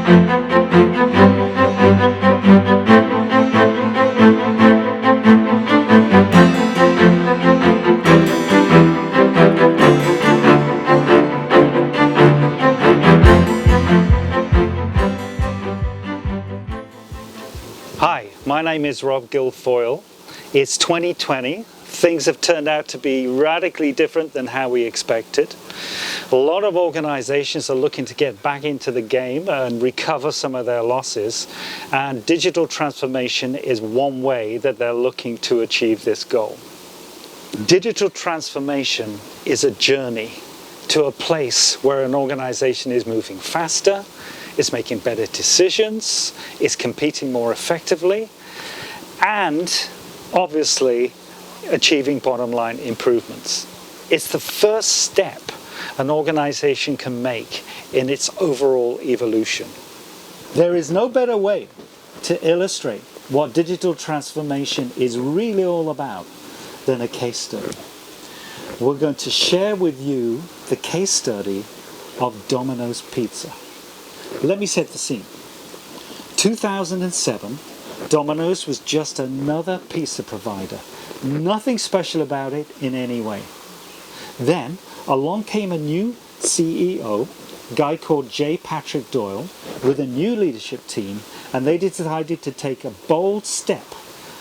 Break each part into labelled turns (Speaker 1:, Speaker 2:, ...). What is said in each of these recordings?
Speaker 1: Hi, my name is Rob Guilfoyle. It's 2020. Things have turned out to be radically different than how we expected. A lot of organizations are looking to get back into the game and recover some of their losses, and digital transformation is one way that they're looking to achieve this goal. Digital transformation is a journey to a place where an organization is moving faster, is making better decisions, is competing more effectively, and obviously achieving bottom line improvements. It's the first step an organization can make in its overall evolution. There is no better way to illustrate what digital transformation is really all about than a case study. We're going to share with you the case study of Dominos Pizza. Let me set the scene. 2007, Domino's was just another pizza provider. Nothing special about it in any way. Then along came a new CEO, a guy called J. Patrick Doyle, with a new leadership team, and they decided to take a bold step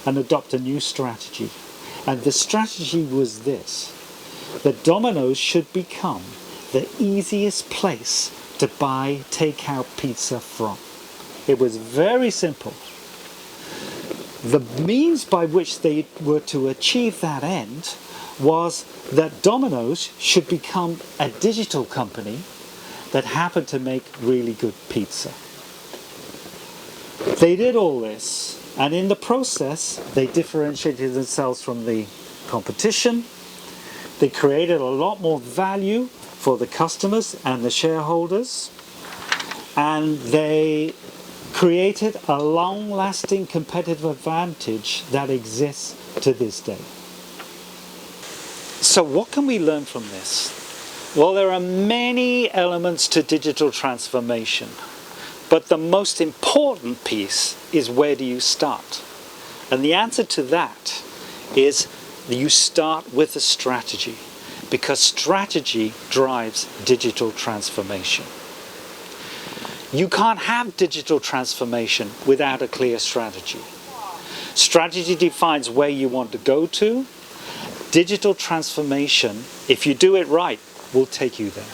Speaker 1: and adopt a new strategy. And the strategy was this: that Domino's should become the easiest place to buy takeout pizza from. It was very simple. The means by which they were to achieve that end was that Domino's should become a digital company that happened to make really good pizza. They did all this, and in the process they differentiated themselves from the competition. They created a lot more value for the customers and the shareholders, and they created a long-lasting competitive advantage that exists to this day. So what can we learn from this? Well, there are many elements to digital transformation, but the most important piece is, where do you start? And the answer to that is you start with a strategy, because strategy drives digital transformation. You can't have digital transformation without a clear strategy. Strategy defines where you want to go to. Digital transformation, if you do it right, will take you there.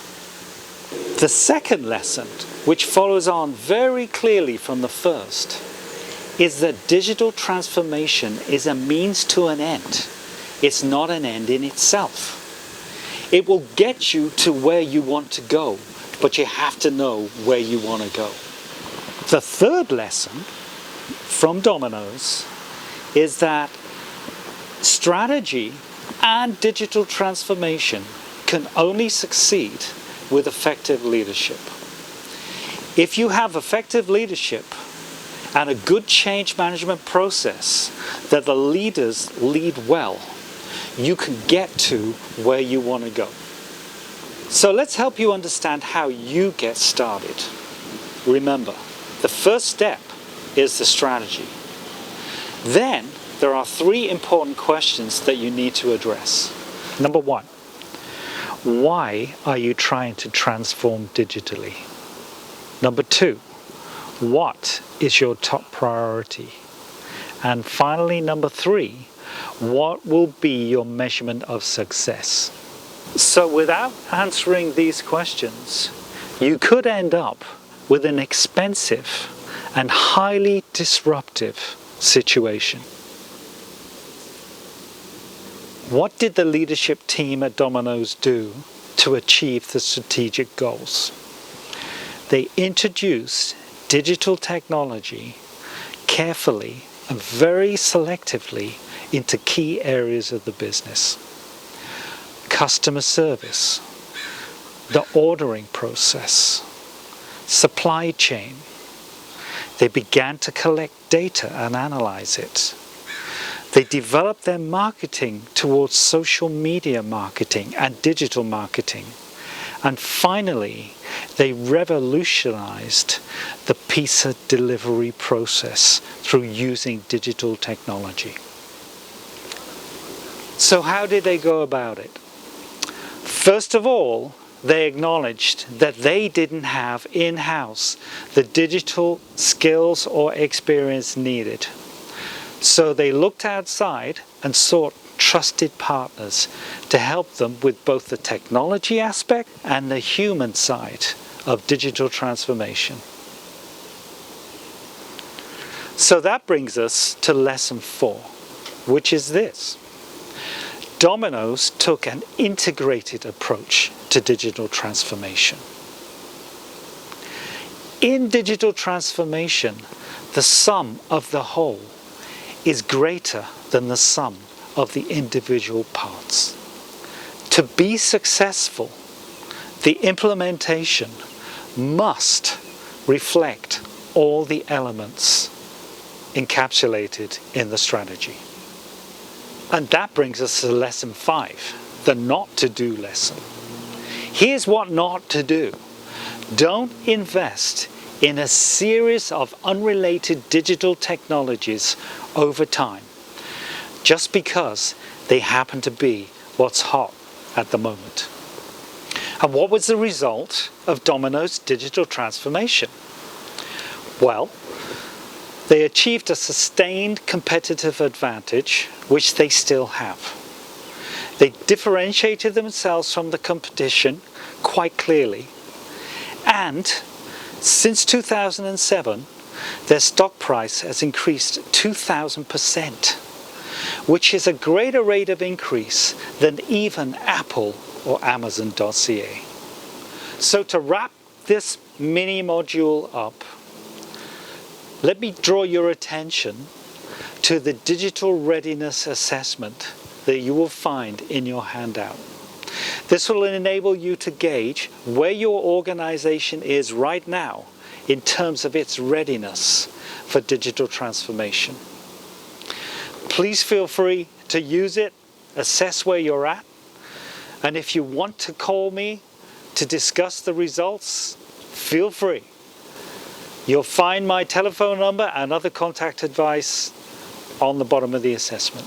Speaker 1: The second lesson, which follows on very clearly from the first, is that digital transformation is a means to an end. It's not an end in itself. It will get you to where you want to go, but you have to know where you want to go. The third lesson from Domino's is that strategy and digital transformation can only succeed with effective leadership. If you have effective leadership and a good change management process that the leaders lead well, you can get to where you want to go. So let's help you understand how you get started. Remember, the first step is the strategy. Then there are three important questions that you need to address. Number one, why are you trying to transform digitally? Number two, what is your top priority? And finally, number three, what will be your measurement of success? So without answering these questions, you could end up with an expensive and highly disruptive situation. What did the leadership team at Domino's do to achieve the strategic goals? They introduced digital technology carefully and very selectively into key areas of the business. Customer service, the ordering process, supply chain. They began to collect data and analyze it. They developed their marketing towards social media marketing and digital marketing. And finally, they revolutionized the pizza delivery process through using digital technology. So how did they go about it? First of all, they acknowledged that they didn't have in-house the digital skills or experience needed. So they looked outside and sought trusted partners to help them with both the technology aspect and the human side of digital transformation. So that brings us to lesson 4, which is this. Domino's took an integrated approach to digital transformation. In digital transformation, the sum of the whole is greater than the sum of the individual parts. To be successful, the implementation must reflect all the elements encapsulated in the strategy. And that brings us to lesson 5, the not to do lesson. Here's what not to do. Don't invest in a series of unrelated digital technologies over time, just because they happen to be what's hot at the moment. And what was the result of Domino's digital transformation? Well, they achieved a sustained competitive advantage, which they still have. They differentiated themselves from the competition quite clearly. And since 2007, their stock price has increased 2,000%, which is a greater rate of increase than even Apple or Amazon.ca. So to wrap this mini module up, let me draw your attention to the digital readiness assessment that you will find in your handout. This will enable you to gauge where your organization is right now in terms of its readiness for digital transformation. Please feel free to use it, assess where you're at, and if you want to call me to discuss the results, feel free. You'll find my telephone number and other contact advice on the bottom of the assessment.